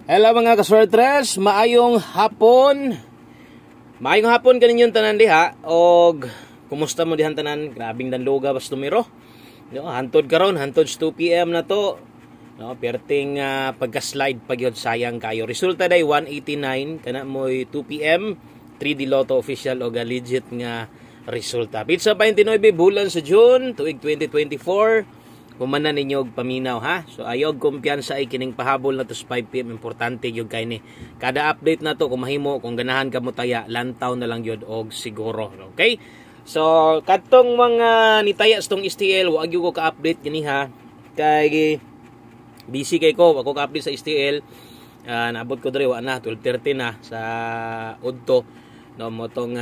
Hello mga kaswertres, maayong hapon. Maayong hapon kaninyong tanan diha. Og kumusta mo dihan tanan? Grabing danluga bas numero. No, hantod karon, hantod 2 PM na to. No, perting pagka-slide pagyod sayang kayo. Resulta day 189 kana moy 2 PM 3D Lotto official og legit nga resulta. Pizza 29 bulan sa June tuig 2024. Kumanan ninyo og paminaw ha. So ayog kumpiyansa ay kining pahabol na to sa 5 PM importante gyud kay ni. Kada update na to kung mahimo kung ganahan ka mo taya lantaw na lang gyud og siguro. Okay? So kadtong mga nitaya sa tong STL wa gyud ko ka-update kini ha. Kay busy kay ko ako ka-update sa STL. Naabot ko diri wa na 12:30 na sa udto. No mo tong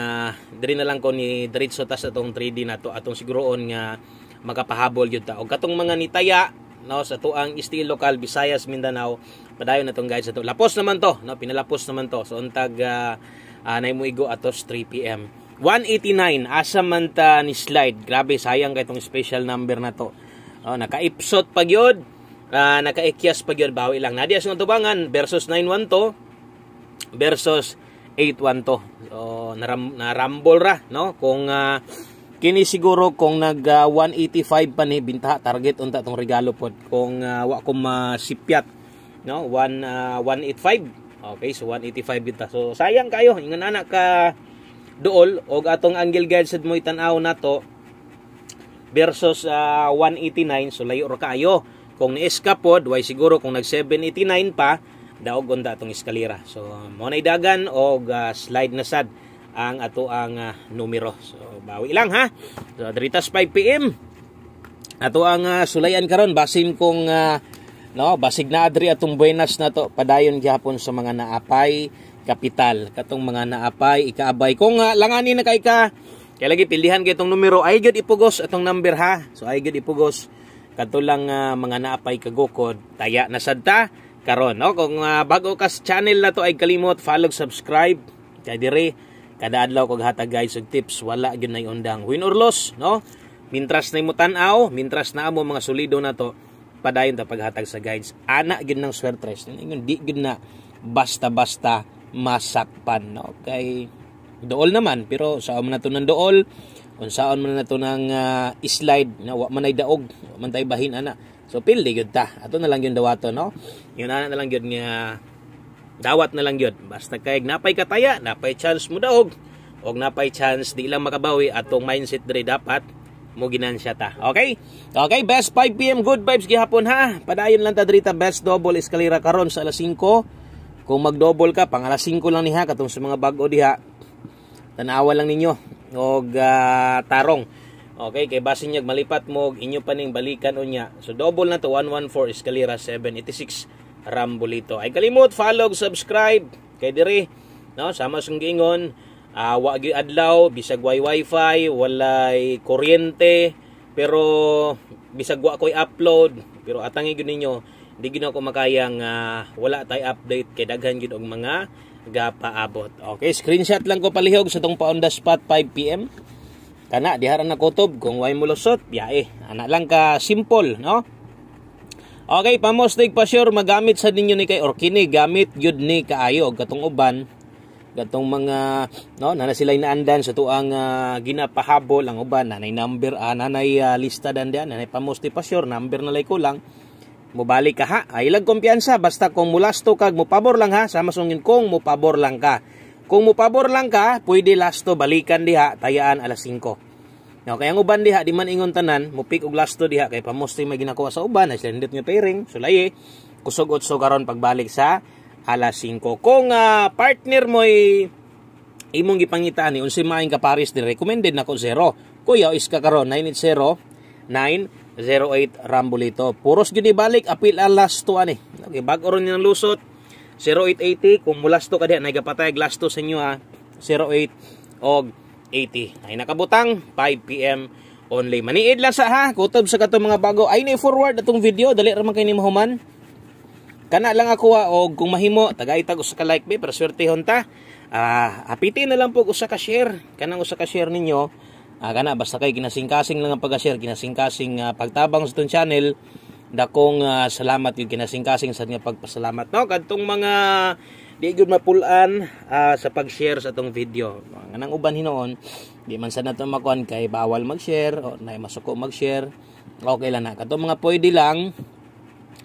diri na lang ko ni diretso ta sa tong 3D na to atong siguroon nga makapahabol yun ta. O katong mga nitaya no, sa tuang STL lokal, Visayas, Mindanao, padayon na tong guys sa to. Lapos naman to, no, pinalapos naman to. So untag naimuigo atos 3 PM. 189 asa man ta ni slide. Grabe sayang kay tong special number na to. Naka-ipsot pa gyud, naka-ikyas pa gyud bawi lang. Nadias ng tubangan versus 912 versus 812. So narambol ra no kung kini siguro kung nag 185 pa ni bintaha target unta tong regalo pod kung wa ko masipyat no 185. Okay, so 185 bita. So sayang kayo ingon ana ka duol og atong angle guide sad mo tan-aw nato versus 189 so layo ra kayo. Kung ni-escape pod way siguro kung nag 789 pa daog unta atong eskalera. So mo nay dagan og slide na sad ang ato ang numero. So bawi lang ha. So diritas 5 PM ato ang sulayan karon basin kung no basig na adri atong buenas na to padayon gyapon sa mga naapay kapital katong mga naapay ikaabay kung langani na kay ka kay lagi pilihan kay itong numero ay gyud ipugos atong number ha. So ay gyud ipugos kadto lang mga naapay kagukod taya na sad ta karon no. Kung bago ka sa channel na to ay kalimot follow, subscribe kay dire kada adlaw ko hatag guys og tips wala gyud nay undang win or loss no. Mintras nay mo tan-aw, mintras na amo mga solido na to padayon ta paghatag sa guides. Ana gyud nang swertres ingon di gyud na basta-basta masakpan no. Kay dool naman pero saan man nato nang dool unsaon man nato nang slide na wa man ay daog wa man tay bahin ana. So pildi gyud ta ato na lang gyud dawato no. Yun ana na lang gyud nga dawat na lang yun. Basta kay napay kataya, napay chance mo daog, o napay chance di lang makabawi atong mindset diri dapat mo ginansya ta. Okay? Okay, best 5 PM good vibes gihapon ha. Padayon lang ta diri ta best double eskalera karon sa alas 5. Kung mag-double ka pang alas 5 lang niha katong sa mga bag-o diha. Tanawa lang ninyo og tarong. Okay, kay basin niya malipat mo inyo pa ning balikan unya. So double na to 114 eskalera 786 Rambolito. Ay kalimot follow, subscribe kay dire no sama sung giingon wa gyud adlaw bisag way wifi walay kuryente pero bisag wa koy upload pero atangi gyud ninyo di gyud ako makayang wala tay update kay daghan gyud og mga gapaabot. Okay, screenshot lang ko palihog sa tong pa on the spot 5 PM kana diha ra na kutob kung way mo lusot biyae ana lang ka simple no. Okay, pamostig pa sure magamit sa ninyo ni kay or kini gamit gyud ni kaayo katong uban katong mga no na sila inaandan sa tuang ginapahabol ang uban nanay number nanay lista dan diyan nanay pamostig pa sure number na lay ko lang mobalik ka ha ay lag kumpiyansa basta kung mulasto kag mo pabor lang ha sama sungin kung mo pabor lang ka kung mo pabor lang ka pwede lasto balikan diha tayaan alas 5. No, kaya ang uban diha di man ingon tanan mo pick og lasto diha kay pamosti may ginakuha sa uban na sila nga pairing sulay kusog utso karon pagbalik sa alas 5. Kung partner mo imong gipangitaan ni unsa maayong kapares di recommended nako 0 kuya is ka karon 980-908 Rambolito puros gyud ibalik apil alas to ani okay, bag oron ng lusot 0880 kung mulasto ka diha nagapatay lasto sa inyo ha 08 og 80 ay nakabutang 5 PM only. Maniid lang sa ha kutob sa katong mga bago ay na forward atong video dali ra man kay ni mahuman kana lang ako og kung mahimo tagaitag usa ka like be pero swertehon ta apiti na lang po usa ka share kanang usa ka share ninyo kana basta kay kinasing-kasing lang ang pag-share kinasing-kasing pagtabang sa tong channel dakong salamat yung kinasing-kasing sa nga pagpasalamat, no? Kadtong mga di gyud mapulan sa pag-share sa atong video. Nganang uban hinoon, di man sa nato makuan kay bawal mag-share o nay masuko mag-share. Okay lang na. Kadtong mga pwede lang,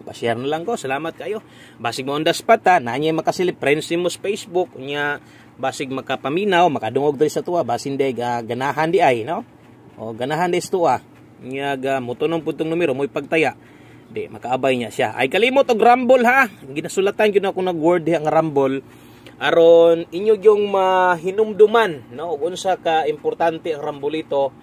pa-share na lang ko. Salamat kayo. Basig mo on the spot ha. Nanya makasilip friends mo sa Facebook nya basig makapaminaw, makadungog diri sa tuwa, basin day ganahan di ay, no? O ganahan di sa tuwa. Nya mutunong putong numero mo'y pagtaya. Di makaabay niya siya. Ay kalimot og rumble ha. Ginasulatan gyud ako nag word diha nga rumble aron inyo yung mahinumduman, no? Ug unsa ka importante ang rambulito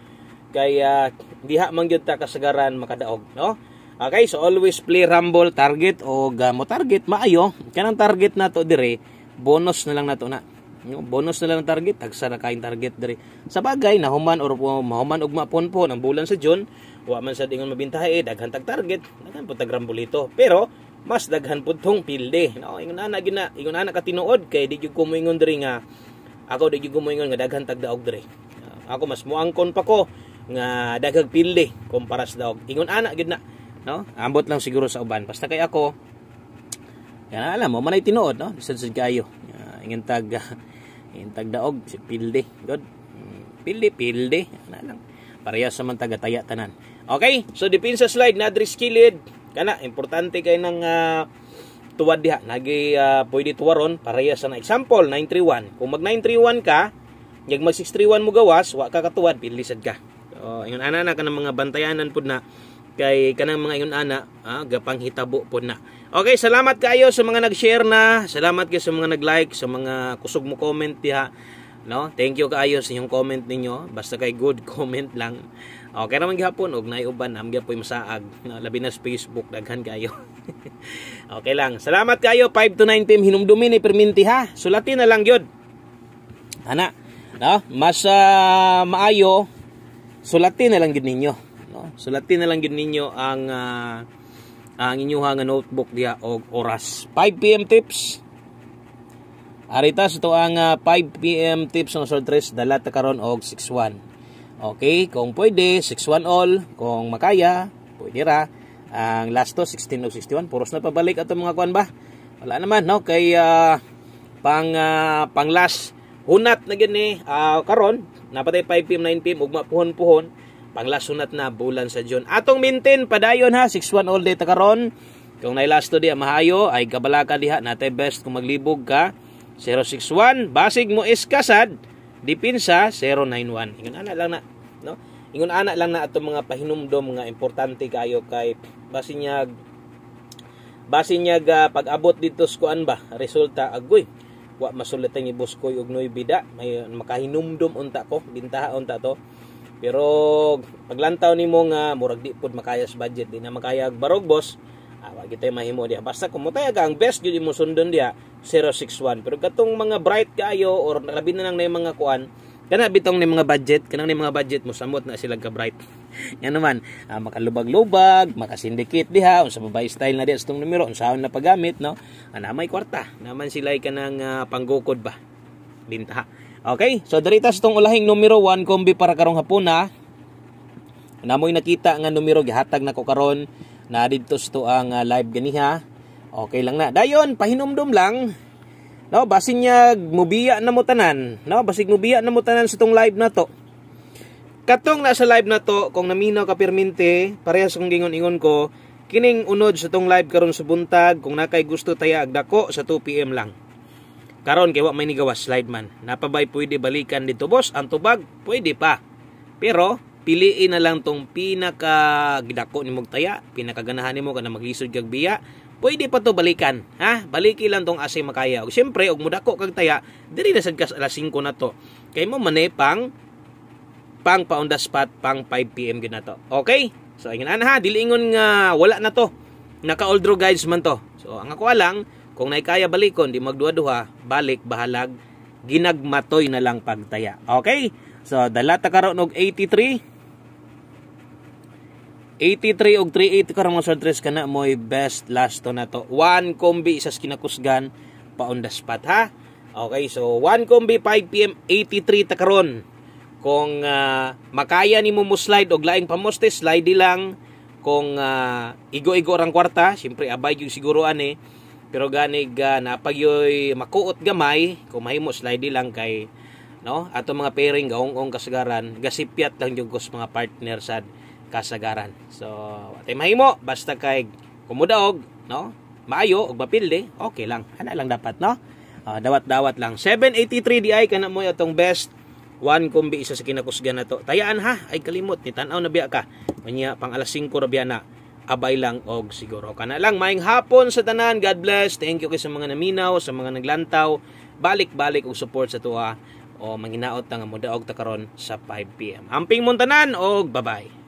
kaya diha man gyud ta kasagaran makadaog, no? Okay, so always play rumble target o mo target maayo. Kanang target nato dire, bonus na lang nato na. Bonus na lang ang target, tagsa na kain target diri. Sa bagay nahuman or mahuman og maponpon ang bulan sa June, wa man sa dingon mabintahe daghan tag target, daghan pud tag rambulito. Pero mas daghan pud tong pilde, no? Ingon ana ka tinuod kay di gyud ko moingon diri nga ako di gyud ko moingon nga daghan tag daog diri. Ako mas muangkon pa ko nga daghang pilde kumpara sa daog. Ingon ana gyud na, no? Ambot lang siguro sa uban. Basta kay ako yan alam mo manay tinuod, no? Bisag kayo. Ingon tag daog si pilde. Good. Pilde. Ana lang. Parehas sa man taga-taya tanan. Okay, so dipin sa slide na diri skilled kana importante kay nang tuwad diha. Nagi pwede tuwaron parehas sa na example 931. Kung mag 931 ka, yag mag 631 mo gawas, wa ka katuwad, pilisad ka. So, ingon ana na kanang mga bantayanan pud na kay kanang mga ingon ana, gapang hitabo pud na. Okay, salamat kayo sa mga nag-share na. Salamat kayo sa mga nag-like, sa mga kusog mo comment diha. No? Thank you kayo sa inyong comment ninyo. Basta kay good comment lang. Okay naman gihapon og nay uban am gyapon masaag. No? Labi na sa Facebook daghan kayo. Okay lang. Salamat kayo 5 to 9 PM hinumdumi ni perminti ha. Sulatin na lang gyud. Ana, no? Mas maayo sulatin na lang gyud ninyo. No? Sulatin na lang gyud ninyo ang inyong nga notebook diha og oras. 5 PM tips. Aritas ito ang 5 PM tips ng sortres dala ta karon og 6-1. Okay, kung pwede 6-1 all, kung makaya pwede ra. Ang last to 16 og 61 puros na pabalik ato mga kuan ba? Wala naman no kay pang last hunat na gini karon napatay 5 PM 9 PM ug mapuhon-puhon pang last hunat na bulan sa June. Atong maintain padayon ha 6-1 all day ta karon. Kung nay last to di mahayo ay kabalaka diha natay best kung maglibog ka 061 basig mo iskasad dipinsa 091. Ingon ana lang na, no? Ingon ana lang na atong mga pahinumdom nga importante kayo kay basinyag pag-abot dito sa kuan ba resulta agoy wa masulitan ni Buskoy og noy bida may makahinumdom unta ko bintaha unta to. Pero paglantaw nimo nga murag di pud makaya sa budget di na makaya barog boss. Wa kita mahimo diha. Basta kung mutaya ka ang best gyud imo sundon diha 061. Pero katong mga bright kayo or labi na lang na mga kuan kana bitong ni mga budget mo samot na sila ka bright. Yan naman makalubag-lubag, makasindicate diha unsa babay style na diha sa tong numero unsaon na pagamit no. Ana may kwarta naman sila kanang panggukod ba. Bintaha. Okay, so daritas tong ulahing numero 1 kombi para karong hapon na. Namoy nakita nga numero gihatag nako karon na didto sto ang live ganiha. Okay lang na. Dayon pahinumdum lang. No, basin niya mubiya na mo tanan. No, basig mubiya na mo tanan sa tong live na to. Katong nasa live na to kung naminaw ka permente, parehas kung gingon-ingon ko, kining unod sa tong live karon sa buntag kung nakay gusto taya agdako sa 2 PM lang. Karon kay wa may nigawas slide man. Napabay pwede balikan dito boss. Ang tubag pwede pa. Pero piliin na lang tong pinaka gidako nimong taya, pinakaganahan nimo kana maglisod kag biya. Pwede pa to balikan, ha? Baliki lang tong asa makaya. Og syempre og mudako kag taya, diri na sad kas alas 5 na to. Kay mo man pang pa on the spot pang 5 PM gid na to. Okay? So ingon ana ha, dili ingon nga wala na to. Naka-oldro guides man to. So ang ako lang kung naikaya balikon, di magduha-duha, balik, bahalag, ginagmatoy na lang pagtaya. Okay? So, dala ta karon og 83 og 38 karon mga sortres kana mo'y best last to na to. 1 kombi isas kinakusgan pa on the spot ha. Okay, so 1 kombi 5 PM 83 ta karon. Kung makaya nimo mo slide og laing pamoste slide lang kung igo-igo rang kwarta, siyempre abay yung siguro ani, pero gani napag yoy makuot gamay, kung mahimo slide lang kay no, ato mga pairing gaong kasagaran, gasipyat lang yung mga partner sa kasagaran. So, atay mahimo basta kay kumudaog, no? Maayo og mapilde, okay lang. Ana lang dapat, no? Dawat-dawat lang. 783 di ay kana mo atong best one kumbi isa sa kinakusgan na to. Tayaan ha, ay kalimot ni tan-aw na biya ka. Manya pang alas 5 ra biya na. Abay lang og siguro kana lang. Maayong hapon sa tanan. God bless. Thank you kay sa mga naminaw, sa mga naglantaw. Balik-balik og support sa tuwa o manginaot nga modaog ta karon sa 5 PM. Amping mon tanan og bye-bye.